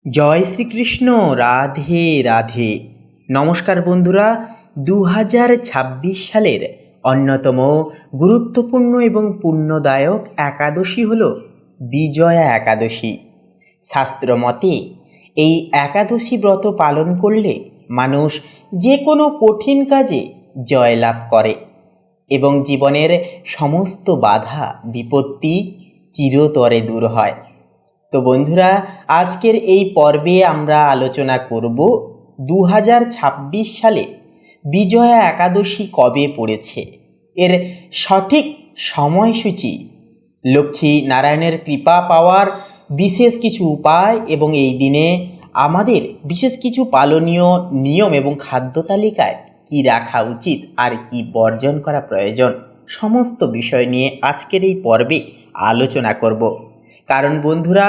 জয় শ্রীকৃষ্ণ। রাধে রাধে। নমস্কার বন্ধুরা, 2026 সালের অন্যতম গুরুত্বপূর্ণ এবং পুণ্যদায়ক একাদশী হল বিজয়া একাদশী। শাস্ত্রমতে এই একাদশী ব্রত পালন করলে মানুষ যে কোনো কঠিন কাজে জয়লাভ করে এবং জীবনের সমস্ত বাধা বিপত্তি চিরতরে দূর হয়। তো বন্ধুরা, আজকের এই পর্বে আমরা আলোচনা করব 2026 সালে বিজয়া একাদশী কবে পড়েছে, এর সঠিক সময়সূচি, লক্ষ্মী নারায়ণের কৃপা পাওয়ার বিশেষ কিছু উপায় এবং এই দিনে আমাদের বিশেষ কিছু পালনীয় নিয়ম এবং খাদ্য তালিকায় কী রাখা উচিত আর কি বর্জন করা প্রয়োজন, সমস্ত বিষয় নিয়ে আজকের এই পর্বে আলোচনা করব। কারণ বন্ধুরা,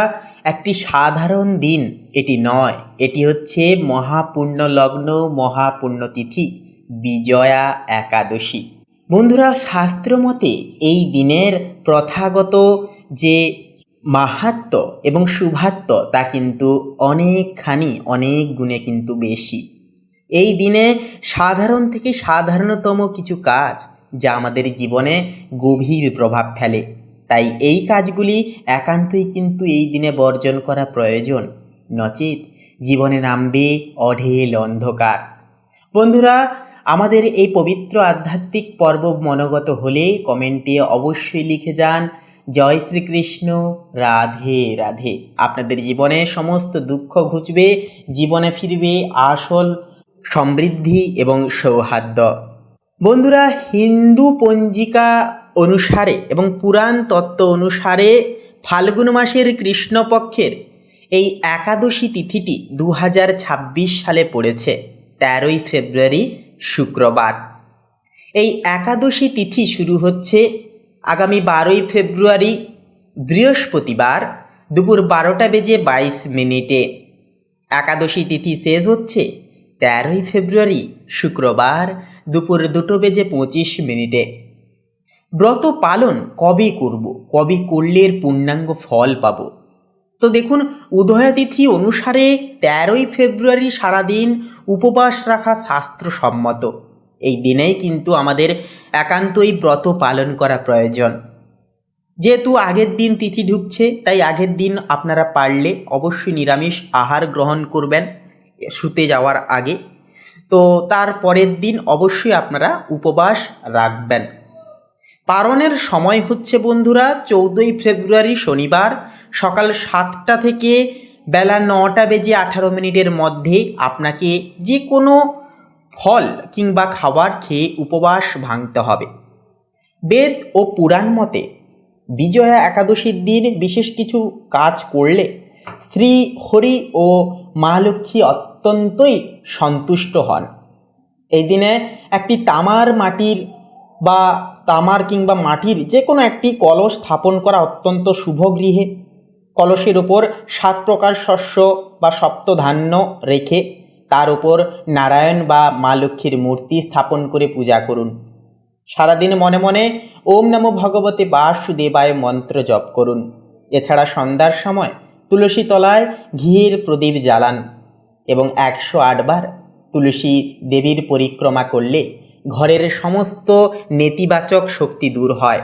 একটি সাধারণ দিন এটি নয়, এটি হচ্ছে মহাপুণ্য লগ্ন, মহাপুণ্যতিথি বিজয়া একাদশী। বন্ধুরা, শাস্ত্রমতে এই দিনের প্রথাগত যে মাহাত্ম্য এবং শুভাত্ম্য তা কিন্তু অনেক গুণে কিন্তু বেশি। এই দিনে সাধারণ থেকে সাধারণতম কিছু কাজ যা আমাদের জীবনে গভীর প্রভাব ফেলে, তাই এই কাজগুলি একান্তই কিন্তু এই দিনে বর্জন করা প্রয়োজন, নচেত জীবনে নামবে অঢেল অন্ধকার। বন্ধুরা, আমাদের এই পবিত্র আধ্যাত্মিক পর্ব মনোগত হলে কমেন্টে অবশ্যই লিখে যান জয় শ্রীকৃষ্ণ, রাধে রাধে। আপনাদের জীবনে সমস্ত দুঃখ ঘুচবে, জীবনে ফিরবে আসল সমৃদ্ধি এবং সৌহার্দ্য। বন্ধুরা, হিন্দু পঞ্জিকা অনুসারে এবং পুরাণ তত্ত্ব অনুসারে ফাল্গুন মাসের কৃষ্ণপক্ষের এই একাদশী তিথিটি 2026 সালে পড়েছে 13ই ফেব্রুয়ারি শুক্রবার। এই একাদশী তিথি শুরু হচ্ছে আগামী 12ই ফেব্রুয়ারি বৃহস্পতিবার দুপুর 12:22। একাদশী তিথি শেষ হচ্ছে 13ই ফেব্রুয়ারি শুক্রবার দুপুর 2:25। ব্রত পালন কবে করব, কবে করলে এর পূর্ণাঙ্গ ফল পাব? তো দেখুন, উদয়াতিথি অনুসারে 13ই ফেব্রুয়ারি সারাদিন উপবাস রাখা শাস্ত্রসম্মত। এই দিনেই কিন্তু আমাদের একান্তই ব্রত পালন করা প্রয়োজন। যেহেতু আগের দিন তিথি ঢুকছে, তাই আগের দিন আপনারা পারলে অবশ্যই নিরামিষ আহার গ্রহণ করবেন শুতে যাওয়ার আগে। তো তার পরের দিন অবশ্যই আপনারা উপবাস রাখবেন। পারণের সময় হচ্ছে বন্ধুরা 14ই ফেব্রুয়ারি শনিবার সকাল 7টা থেকে বেলা 9:18 মধ্যে আপনাকে যে কোনো ফল কিংবা খাবার খেয়ে উপবাস ভাঙতে হবে। বেদ ও পুরাণ মতে বিজয়া একাদশীর দিন বিশেষ কিছু কাজ করলে শ্রী হরি ও মা লক্ষ্মী অত্যন্তই সন্তুষ্ট হন। এই দিনে একটি তামার কিংবা মাটির যে কোনো একটি কলস স্থাপন করা অত্যন্ত শুভ। গৃহে কলসের ওপর 7 প্রকার শস্য বা সপ্তধান্য রেখে তার উপর নারায়ণ বা মা লক্ষ্মীর মূর্তি স্থাপন করে পূজা করুন। সারাদিন মনে মনে ওম নমো ভগবতে বাসুদেবায় মন্ত্র জপ করুন। এছাড়া সন্ধ্যার সময় তুলসী তলায় ঘিয়ের প্রদীপ জ্বালান এবং 108 বার তুলসী দেবীর পরিক্রমা করলে ঘরের সমস্ত নেতিবাচক শক্তি দূর হয়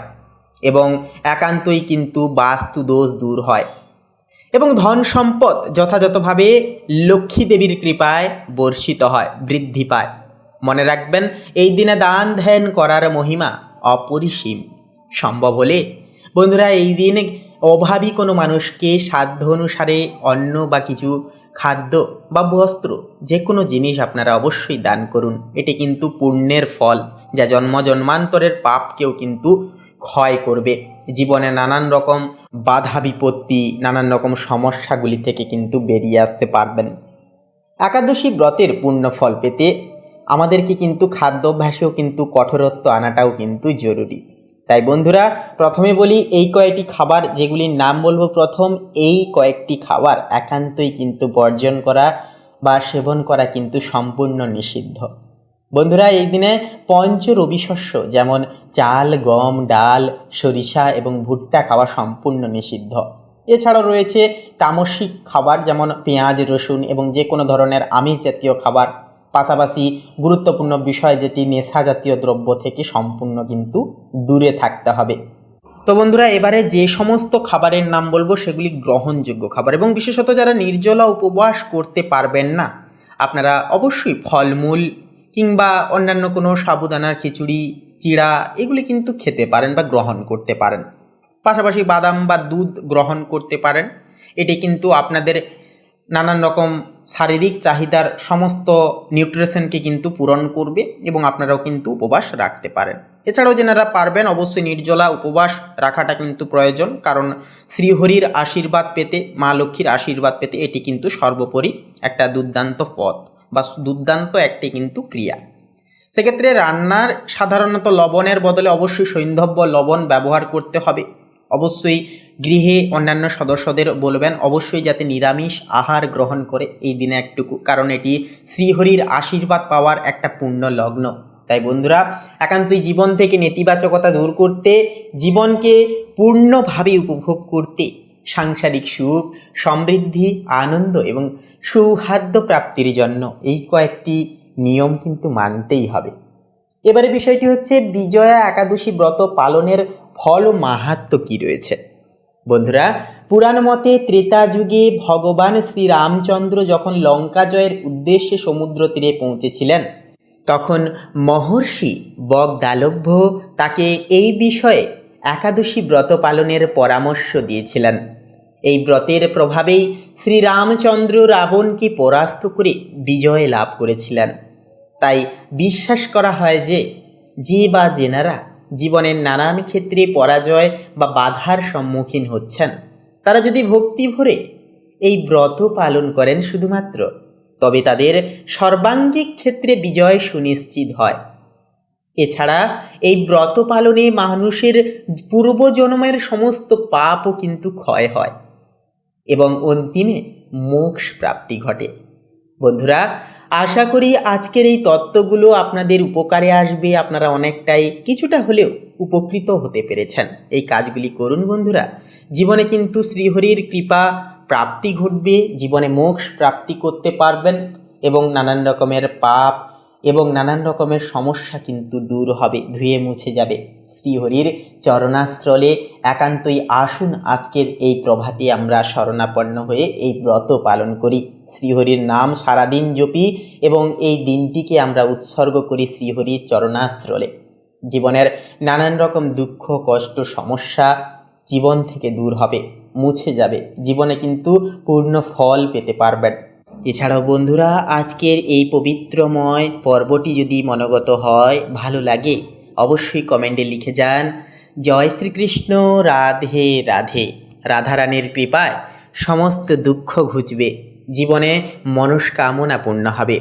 এবং একান্তই কিন্তু বাস্তু দোষ দূর হয় এবং ধন সম্পদ যথাযথভাবে লক্ষ্মী দেবীর কৃপায় বর্ষিত হয়, বৃদ্ধি পায়। মনে রাখবেন, এই দিনে দান ধ্যান করার মহিমা অপরিসীম। সম্ভব হলে বন্ধুরা এই দিন অভাবী কোনো মানুষকে সাধ্য অনুসারে অন্ন বা কিছু খাদ্য বা বস্ত্র যে কোনো জিনিস আপনারা অবশ্যই দান করুন। এটি কিন্তু পুণ্যের ফল, যা জন্ম জন্মান্তরের পাপকেও কিন্তু ক্ষয় করবে। জীবনে নানান রকম বাধা বিপত্তি, নানান রকম সমস্যাগুলি থেকে কিন্তু বেরিয়ে আসতে পারবেন। একাদশী ব্রতের পুণ্য ফল পেতে আমাদেরকে কিন্তু খাদ্যাভ্যাসেও কিন্তু কঠোরত্ব আনাটাও কিন্তু জরুরি। তাই বন্ধুরা, প্রথমে বলি এই কয়েকটি খাবার যেগুলির নাম বলবো, প্রথম এই কয়েকটি খাবার একান্তই কিন্তু বর্জন করা বা সেবন করা কিন্তু সম্পূর্ণ নিষিদ্ধ। বন্ধুরা, এই দিনে পঞ্চ রবি শস্য যেমন চাল, গম, ডাল, সরিষা এবং ভুট্টা খাওয়া সম্পূর্ণ নিষিদ্ধ। এছাড়াও রয়েছে তামসিক খাবার, যেমন পেঁয়াজ, রসুন এবং যে কোনো ধরনের আমিষ জাতীয় খাবার। পাশাপাশি গুরুত্বপূর্ণ বিষয় যেটি নেশা জাতীয় দ্রব্য থেকে সম্পূর্ণ কিন্তু দূরে থাকতে হবে। তো বন্ধুরা, এবারে যে সমস্ত খাবারের নাম বলবো সেগুলি গ্রহণযোগ্য খাবার, এবং বিশেষত যারা নির্জলা উপবাস করতে পারবেন না, আপনারা অবশ্যই ফলমূল কিংবা অন্যান্য কোনো সাবুদানার খিচুড়ি, চিড়া এগুলি কিন্তু খেতে পারেন বা গ্রহণ করতে পারেন। পাশাপাশি বাদাম বা দুধ গ্রহণ করতে পারেন। এটি কিন্তু আপনাদের নানান রকম শারীরিক চাহিদার সমস্ত নিউট্রিশনকে কিন্তু পূরণ করবে এবং আপনারাও কিন্তু উপবাস রাখতে পারেন। এছাড়াও যেনারা পারবেন অবশ্যই নির্জলা উপবাস রাখাটা কিন্তু প্রয়োজন, কারণ শ্রীহরির আশীর্বাদ পেতে, মা লক্ষ্মীর আশীর্বাদ পেতে এটি কিন্তু সর্বোপরি একটা দুর্দান্ত পথ বা দুর্দান্ত একটি কিন্তু ক্রিয়া। সেক্ষেত্রে রান্নার সাধারণত লবণের বদলে অবশ্যই সৈন্ধব্য লবণ ব্যবহার করতে হবে। অবশ্যই গৃহে অন্যান্য সদস্যদের বলবেন অবশ্যই যাতে নিরামিষ আহার গ্রহণ করে এই দিনে একটুকু, কারণ এটি শ্রীহরির আশীর্বাদ পাওয়ার একটা পূর্ণ লগ্ন। তাই বন্ধুরা, একান্তই জীবন থেকে নেতিবাচকতা দূর করতে, জীবনকে পূর্ণভাবে উপভোগ করতে, সাংসারিক সুখ, সমৃদ্ধি, আনন্দ এবং সৌহার্দ্য প্রাপ্তির জন্য এই কয়েকটি নিয়ম কিন্তু মানতেই হবে। এবারে বিষয়টি হচ্ছে বিজয়া একাদশী ব্রত পালনের ফল ও মাহাত্ম্য কী রয়েছে। বন্ধুরা, পুরাণ মতে ত্রেতা যুগে ভগবান শ্রীরামচন্দ্র যখন লঙ্কা জয়ের উদ্দেশ্যে সমুদ্র তীরে পৌঁছেছিলেন, তখন মহর্ষি বগদালভ্য তাকে এই বিষয়ে একাদশী ব্রত পালনের পরামর্শ দিয়েছিলেন। এই ব্রতের প্রভাবেই শ্রীরামচন্দ্র রাবণকে পরাস্ত করে বিজয় লাভ করেছিলেন। তাই বিশ্বাস করা হয় যে বা যেনারা জীবনের নানান ক্ষেত্রে পরাজয় বা বাধার সম্মুখীন হচ্ছেন, তারা যদি ভক্তি ভরে এই ব্রত পালন করেন শুধুমাত্র, তবে তাদের সর্বাঙ্গিক ক্ষেত্রে বিজয় সুনিশ্চিত হয়। এছাড়া এই ব্রত পালনে মানুষের পূর্বজন্মের সমস্ত পাপও কিন্তু ক্ষয় হয় এবং অন্তিমে মোক্ষ প্রাপ্তি ঘটে। বন্ধুরা, আশা করি আজকের এই তত্ত্বগুলো আপনাদের উপকারে আসবে। আপনারা অনেকটাই কিছুটা হলেও উপকৃত হতে পেরেছেন। এই কাজগুলি করুন বন্ধুরা, জীবনে কিন্তু শ্রীহরির কৃপা প্রাপ্তি ঘটবে, জীবনে মোক্ষ প্রাপ্তি করতে পারবেন এবং নানান রকমের পাপ এবং নানান রকমের সমস্যা কিন্তু দূর হবে, ধুয়ে মুছে যাবে। শ্রীহরির চরণাস্থলে একান্তই আসুন আজকের এই প্রভাতে আমরা শরণাপন্ন হয়ে এই ব্রত পালন করি, শ্রীহরির নাম সারাদিন জপি এবং এই দিনটিকে আমরা উৎসর্গ করি শ্রীহরির চরণাস্থলে। জীবনের নানান রকম দুঃখ, কষ্ট, সমস্যা জীবন থেকে দূর হবে, মুছে যাবে, জীবনে কিন্তু পূর্ণ ফল পেতে পারবেন। এছাড়াও বন্ধুরা, আজকের এই পবিত্রময় পর্বটি যদি মনোগত হয়, ভালো লাগে, অবশ্যই কমেন্টে লিখে যান জয় শ্রীকৃষ্ণ, রাধে রাধে। রাধারানীর কৃপায় সমস্ত দুঃখ ঘুচবে, জীবনে মনস্কামনা পূর্ণ হবে।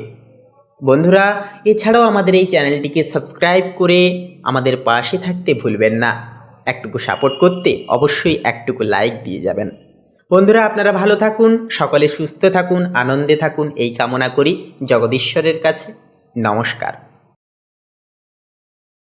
বন্ধুরা, এছাড়াও আমাদের এই চ্যানেলটিকে সাবস্ক্রাইব করে আমাদের পাশে থাকতে ভুলবেন না। একটুকু সাপোর্ট করতে অবশ্যই একটুকু লাইক দিয়ে যাবেন। বন্ধুরা, আপনারা ভালো থাকুন, সকলে সুস্থ থাকুন, আনন্দে থাকুন, এই কামনা করি জগদীশ্বরের কাছে। নমস্কার।